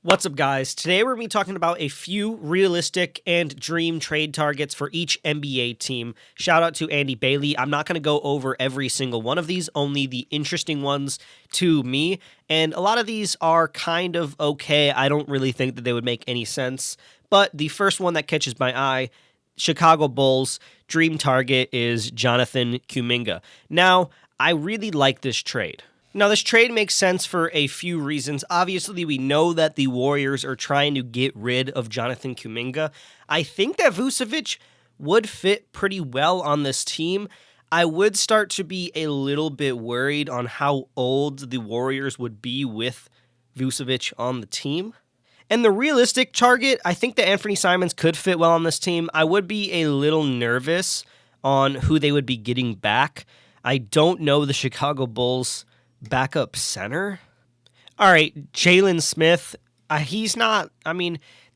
What's up, guys? Today we're going to be talking about a few realistic and dream trade targets for each NBA team. Shout out to Andy Bailey. I'm not going to go over every single one of these, only the interesting ones to me. And a lot of these are kind of okay. I don't really think that they would make any sense. But the first one that catches my eye, Chicago Bulls dream target is Jonathan Kuminga. Now, I really like this trade. Now, this trade makes sense for a few reasons. Obviously, we know that the Warriors are trying to get rid of Jonathan Kuminga. I think that Vucevic would fit pretty well on this team. I would start to be a little bit worried on how old the Warriors would be with Vucevic on the team. And the realistic target, I think that Anthony Simons could fit well on this team. I would be a little nervous on who they would be getting back. I don't know the Chicago Bulls backup center. All right, Jalen Smith. He's not,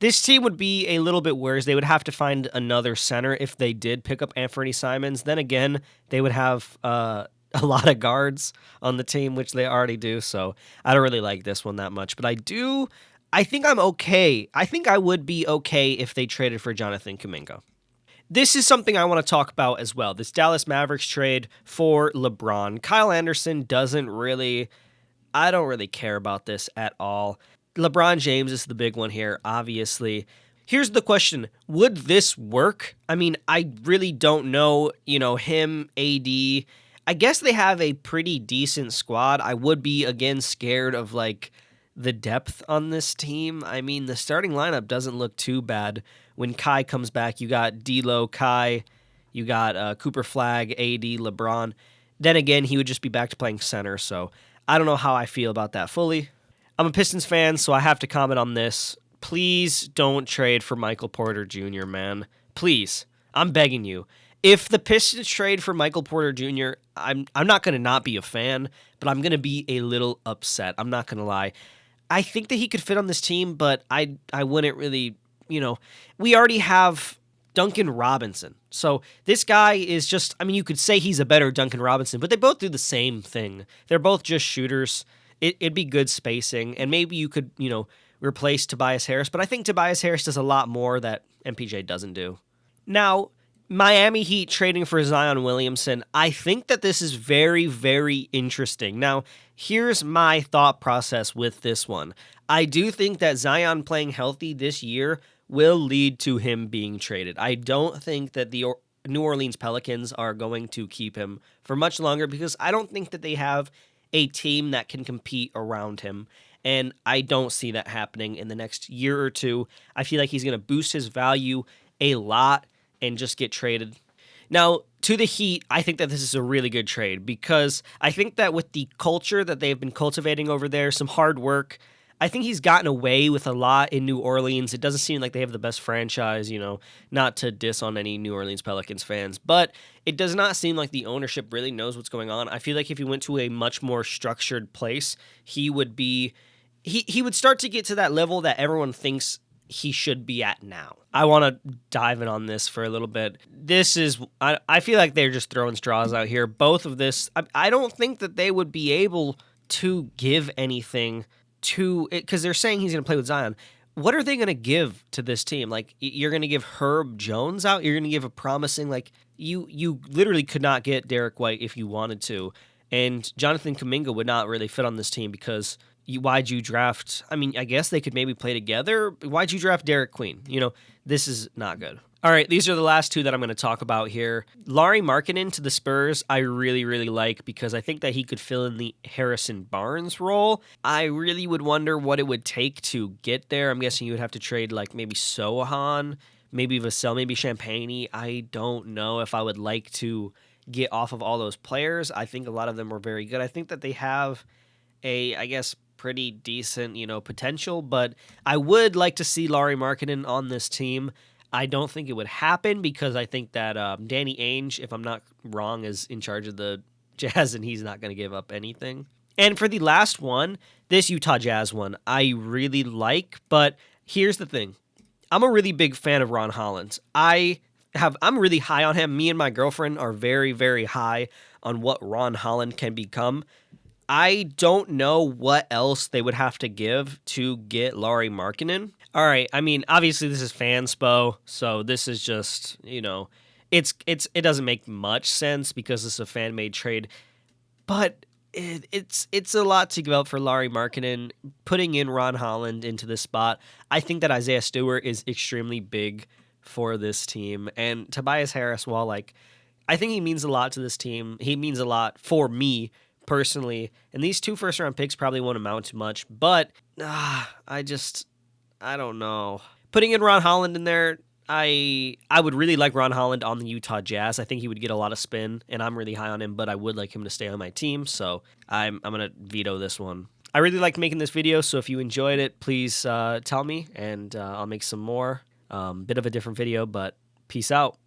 this team would be a little bit worse. They would have to find another center if they did pick up Anthony Simons. Then again, they would have a lot of guards on the team, which they already do. So I don't really like this one that much. But I think I'm okay. I think I would be okay if they traded for Jonathan Kuminga. This is something I want to talk about as well. This Dallas Mavericks trade for LeBron. Kyle Anderson I don't really care about this at all. LeBron James is the big one here, obviously. Here's the question. Would this work? I really don't know, him, AD. I guess they have a pretty decent squad. I would be, again, scared of, the depth on this team. The starting lineup doesn't look too bad. When Kai comes back, you got D'Lo, Kai, you got Cooper Flag, AD, LeBron. Then again, he would just be back to playing center, so I don't know how I feel about that fully. I'm a Pistons fan, so I have to comment on this. Please don't trade for Michael Porter Jr., man. Please. I'm begging you. If the Pistons trade for Michael Porter Jr., I'm not going to not be a fan, but I'm going to be a little upset. I'm not going to lie. I think that he could fit on this team, but I wouldn't really, we already have Duncan Robinson. So this guy is just, you could say he's a better Duncan Robinson, but they both do the same thing. They're both just shooters. It'd be good spacing, and maybe you could, replace Tobias Harris, but I think Tobias Harris does a lot more that MPJ doesn't do. Now, Miami Heat trading for Zion Williamson. I think that this is very, very interesting. Now, here's my thought process with this one. I do think that Zion playing healthy this year will lead to him being traded. I don't think that the New Orleans Pelicans are going to keep him for much longer because I don't think that they have a team that can compete around him. And I don't see that happening in the next year or two. I feel like he's going to boost his value a lot and just get traded. Now, to the Heat, I think that this is a really good trade because I think that with the culture that they've been cultivating over there, some hard work, I think he's gotten away with a lot in New Orleans. It doesn't seem like they have the best franchise, not to diss on any New Orleans Pelicans fans, but it does not seem like the ownership really knows what's going on. I feel like if he went to a much more structured place, he would start to get to that level that everyone thinks he should be at now. I want to dive in on this for a little bit. I feel like they're just throwing straws out here. Both of this, I don't think that they would be able to give anything to it because they're saying he's going to play with Zion. What are they going to give to this team? You're going to give Herb Jones out? You're going to give a promising, you literally could not get Derek White if you wanted to. And Jonathan Kuminga would not really fit on this team because why'd you draft? I guess they could maybe play together. Why'd you draft Derek Queen? This is not good. All right, these are the last two that I'm going to talk about here. Lauri Markkanen to the Spurs, I really, really like because I think that he could fill in the Harrison Barnes role. I really would wonder what it would take to get there. I'm guessing you would have to trade maybe Sohan, maybe Vassell, maybe Champagnie. I don't know if I would like to get off of all those players. I think a lot of them are very good. I think that they have pretty decent, potential, but I would like to see Lauri Markkanen on this team. I don't think it would happen because I think that Danny Ainge, if I'm not wrong, is in charge of the Jazz and he's not going to give up anything. And for the last one, this Utah Jazz one, I really like, but here's the thing. I'm a really big fan of Ron Holland. I'm really high on him. Me and my girlfriend are very, very high on what Ron Holland can become. I don't know what else they would have to give to get Lauri Markkanen. All right, I mean, obviously this is fanspo, so this is just, it doesn't make much sense because this is a fan-made trade, but it's a lot to give up for Lauri Markkanen. Putting in Ron Holland into this spot, I think that Isaiah Stewart is extremely big for this team, and Tobias Harris, while I think he means a lot to this team. He means a lot for me personally. And these 2 first-round picks probably won't amount to much, but I don't know. Putting in Ron Holland in there, I would really like Ron Holland on the Utah Jazz. I think he would get a lot of spin, and I'm really high on him, but I would like him to stay on my team, so I'm going to veto this one. I really liked making this video, so if you enjoyed it, please tell me, and I'll make some more. Bit of a different video, but peace out.